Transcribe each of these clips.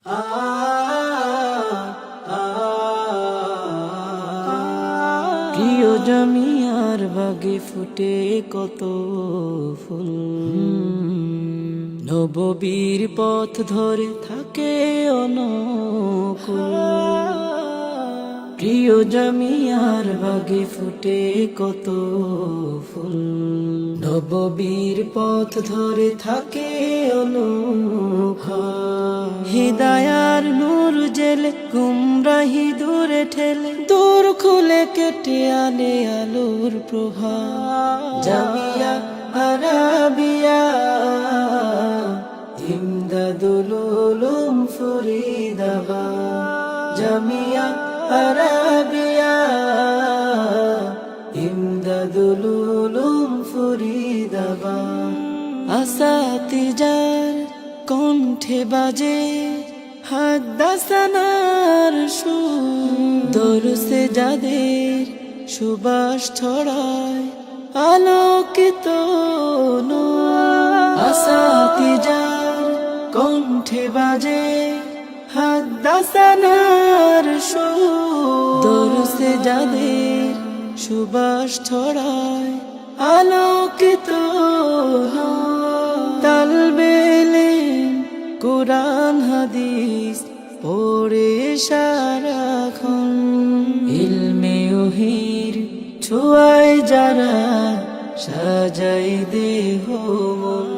আ আ প্রিয় জামিয়ার বাগে ফুটে কত ফুল, নববীর পথ ধরে থাকে অনুকূল। প্রিয় জামিয়ার বাগে ফুটে কত ফুল, নববীর পথ ধরে থাকে অনুকূল। হিদায়ার নূর জেলে গুমরাহি দূরে ঠেলে, দূর খুলে কেটে আনে আলোর প্রভা। জামিয়া আরাবিয়া ইমদাদুল উলুম ফরিদাবাদ, জামিয়া আরাবিয়া ইমদাদুল উলুম ফরিদাবাদ। আসাতিজার কণ্ঠে বাজে হাদাসানার সুর, দরুসে যাদের সুবাস ছড়ায় আলোকিত নূর। আসাতিজার কণ্ঠে বাজে হাদাসানার সুর, দরুসে যাদের সুবাস ছড়ায় আলোকিত নূর। তালবেলে কুরআন হাদিস পড়ে সারাক্ষণ, ইলমে ওহির ছোঁয়ায় যারা সাজাই দেহ মন।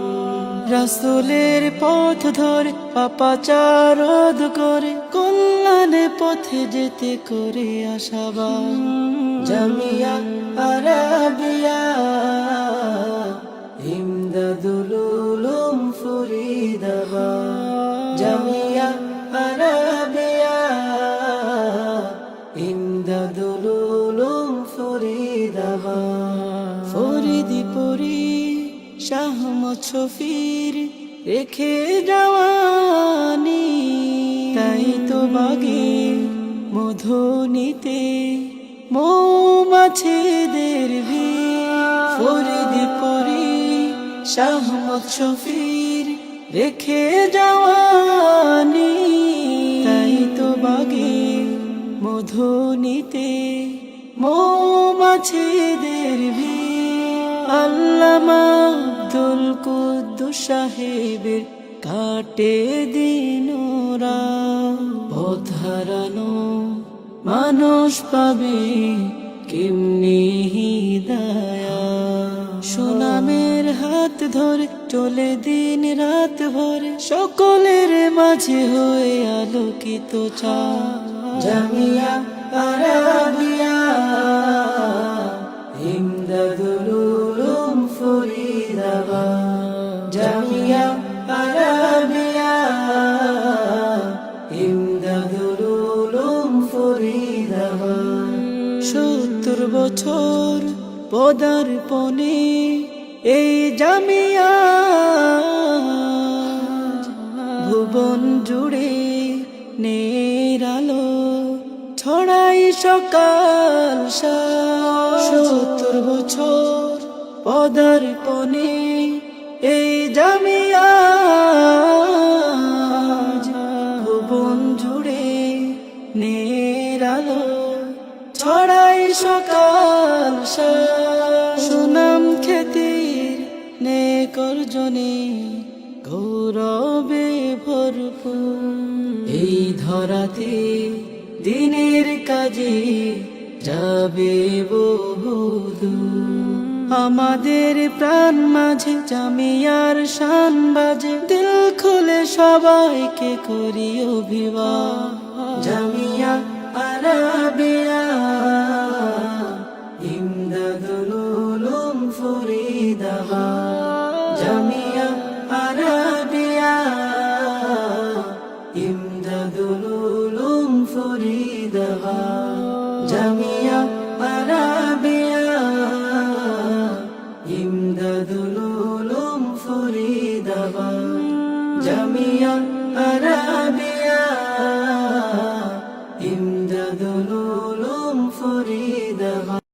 রাসূলের পথ ধরে পাপাচার রোধ করে, কল্যাণের পথে যেতে করে আশাবাদ। জামিয়া আরাবিয়া ইমদাদুল উলুম ফরিদাবাদ, জামিয়া আরাবিয়া ইমদাদুল উলুম ফরিদাবাদ। ফরিদপুরি শাহ মুছফির রেখে যাওয়ানি, তাই তো বাগে মধু নিতে মৌমাছিদের ভিড়। ফরিদপুরি শাহ মুছফির রেখে যাওয়ানি, তাই তো বাগে মধু নিতে মৌমাছিদের ভিড়। আল্লামা আব্দুল কুদ্দুস সাহেবের কাটে দিন রাত, পথ হারানো মানুষ পাবে কেমনি হিদায়াত। সুনামের হাত ধরে চলে দিন রাত ভরে, সকলের মাঝে হয়ে আলোকিত চাঁদ। জামিয়া আরাবিয়া ইমদাদুল উলুম ফরিদাবাদ, জামিয়া আরাবিয়া ইমদাদুল উলুম ফরিদাবাদ। ৭০ বছর পদার্পণে এই জামিয়া ভুবন জুড়ে নেরালো ছড়াই সকাল সাজ। ৭০ বছর পদার্পণে এই জামিয়া ভুবন জুড়ে নেরালো ছড়াই সকাল সাজ। সুনাম খ্যাতির নেক অর্জনে গৌরবে ভরপুর, এই ধরাতে দিনের কাজে যাবে বহুদূর। আমাদের প্রাণ মাঝে জামিয়ার শান বাজে, দিল খুলে সবাইকে করি অভিবাদন। জামিয়া আরাবিয়া ইমদাদুল উলুম ফরিদাবাদ,